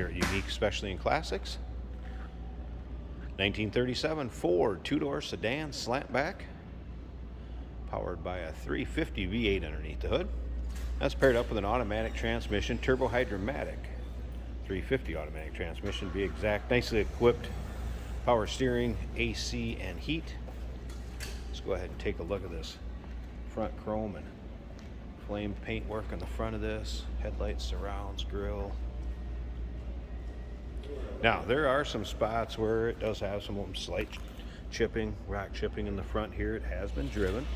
here at Unique, especially in classics. 1937 Ford two-door sedan Slantback, powered by a 350 V8 underneath the hood. That's paired up with an automatic transmission, turbo hydromatic 350 automatic transmission to be exact. Nicely equipped power steering, AC, and heat. Let's go ahead and take a look at this front chrome and flame paintwork on the front of this. Headlights, surrounds, grille. Now, there are some spots where it does have some slight chipping, rock chipping in the front here. It has been driven.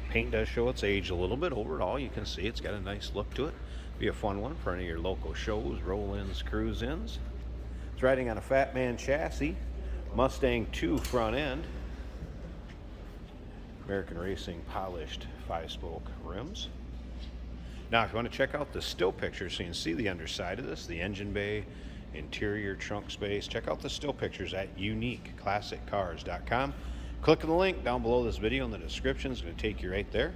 Paint does show its age a little bit. Overall, you can see it's got a nice look to it. Be a fun one for any of your local shows, roll-ins, cruise-ins. It's riding on a Fat Man chassis, Mustang 2 front end, American Racing polished 5-spoke rims. Now, if you want to check out the still pictures so you can see the underside of this, the engine bay, interior trunk space, check out the still pictures at uniqueclassiccars.com. Click on the link down below this video in the description. It's going to take you right there.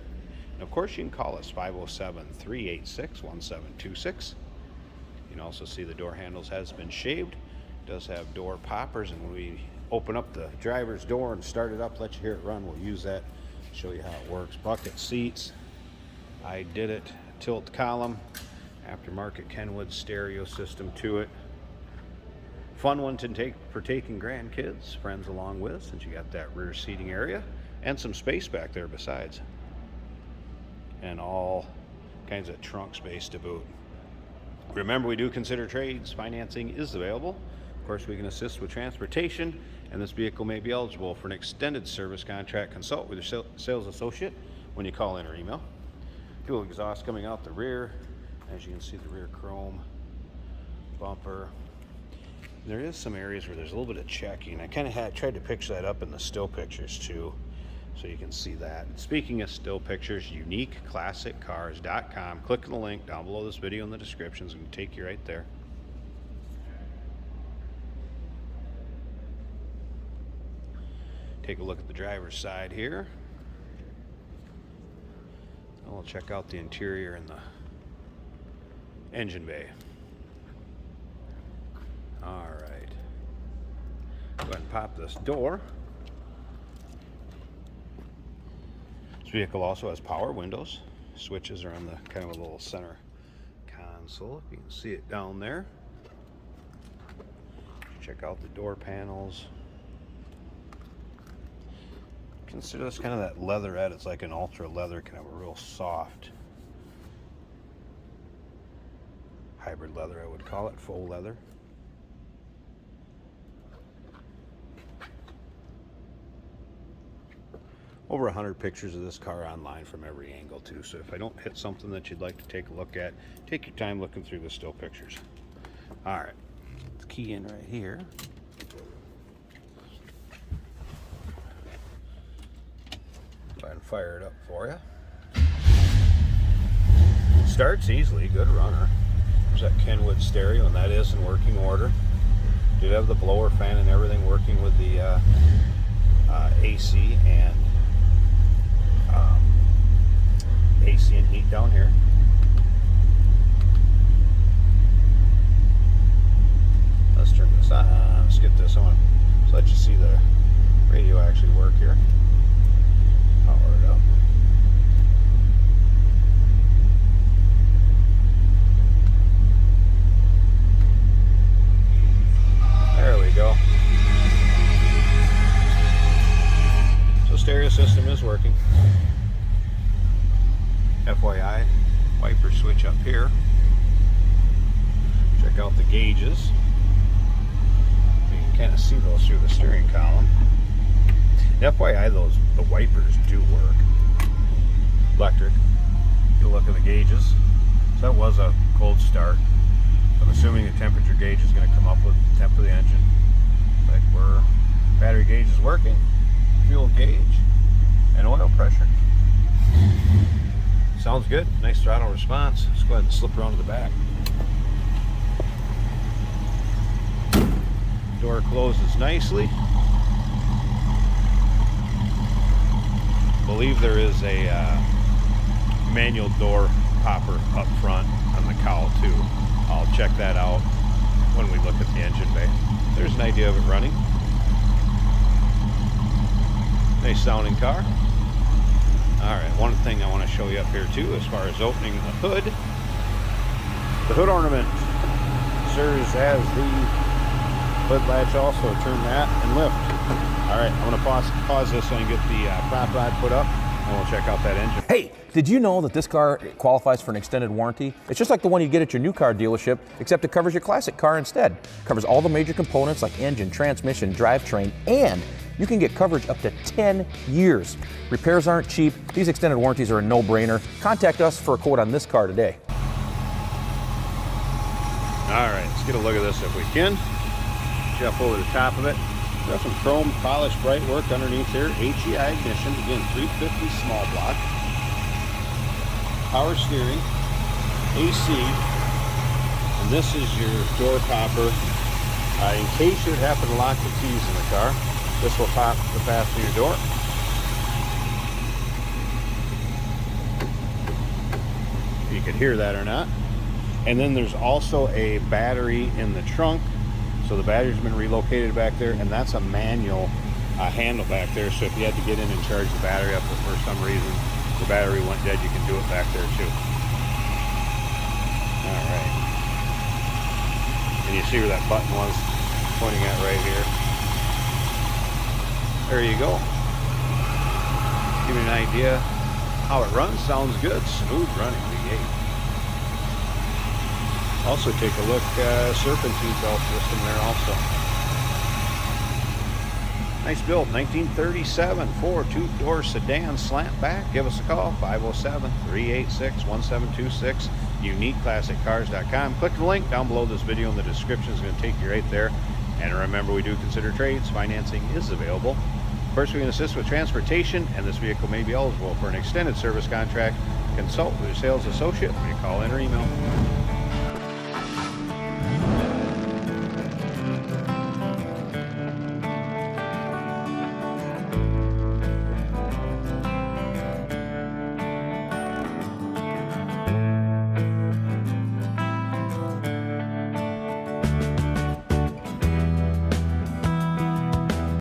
And of course, you can call us 507-386-1726. You can also see the door handles has been shaved. It does have door poppers, and when we open up the driver's door and start it up, let you hear it run, we'll use that, show you how it works. Bucket seats, I did it. Tilt column, aftermarket Kenwood stereo system to it. Fun one to take for taking grandkids, friends along with, since you got that rear seating area and some space back there besides. And all kinds of trunk space to boot. Remember, we do consider trades. Financing is available. Of course, we can assist with transportation, and this vehicle may be eligible for an extended service contract. Consult with your sales associate when you call in or email. Dual exhaust coming out the rear. As you can see, the rear chrome bumper. There is some areas where there's a little bit of checking. I kind of tried to picture that up in the still pictures too, so you can see that. Speaking of still pictures, uniqueclassiccars.com. Click on the link down below this video in the description. It's going to take you right there. Take a look at the driver's side here. We'll check out the interior and the engine bay. All right. Go ahead and pop this door. This vehicle also has power windows. Switches are on the kind of a little center console. If you can see it down there. Check out the door panels. Consider this kind of that leatherette. It's like an ultra leather, kind of a real soft hybrid leather, I would call it, faux leather. Over 100 pictures of this car online from every angle too, so if I don't hit something that you'd like to take a look at, take your time looking through the still pictures. All right, let's key in right here. Go ahead and fire it up for you. Starts easily, good runner. There's that Kenwood stereo, and that is in working order. Did have the blower fan and everything working with the AC and AC and heat down here. Let's turn this on. Let's get this on. So let you see the radio actually work here. Power it up. There we go. So stereo system is working. FYI, wiper switch up here. Check out the gauges. You can kind of see those through the steering column. FYI, the wipers do work. Electric. You look at the gauges. So that was a cold start. I'm assuming the temperature gauge is going to come up with the temp of the engine. Like where battery gauge is working, fuel gauge, and oil pressure. Sounds good. Nice throttle response. Let's go ahead and slip around to the back. Door closes nicely. I believe there is a manual door popper up front on the cowl too. I'll check that out when we look at the engine bay. There's an idea of it running. Nice sounding car. All right, one thing I want to show you up here too, as far as opening the hood. The hood ornament serves as the hood latch also. Turn that and lift. All right, I'm gonna pause this so I can get the prop rod put up, and we'll check out that engine. Hey, did you know that this car qualifies for an extended warranty? It's just like the one you get at your new car dealership, except it covers your classic car instead. It covers all the major components like engine, transmission, drivetrain, and you can get coverage up to 10 years. Repairs aren't cheap. These extended warranties are a no-brainer. Contact us for a quote on this car today. All right, let's get a look at this if we can. Jump over the top of it. Got some chrome polished bright work underneath here. HEI ignition, again 350 small block. Power steering, AC, and this is your door popper. In case you happen to lock the keys in the car, this will pop the passenger door. If you could hear that or not. And then there's also a battery in the trunk. So the battery's been relocated back there, and that's a manual handle back there. So if you had to get in and charge the battery up, if for some reason the battery went dead, you can do it back there too. All right. And you see where that button was pointing at right here. There you go. Give you an idea how it runs. Sounds good. Smooth running V8. Also take a look, serpentine belt system there also. Nice build, 1937 Ford two-door sedan Slantback. Give us a call, 507-386-1726, uniqueclassiccars.com. Click the link down below this video in the description. It's going to take you right there. And remember, we do consider trades. Financing is available. Of course, we can assist with transportation, and this vehicle may be eligible for an extended service contract. Consult with your sales associate when you call in or email.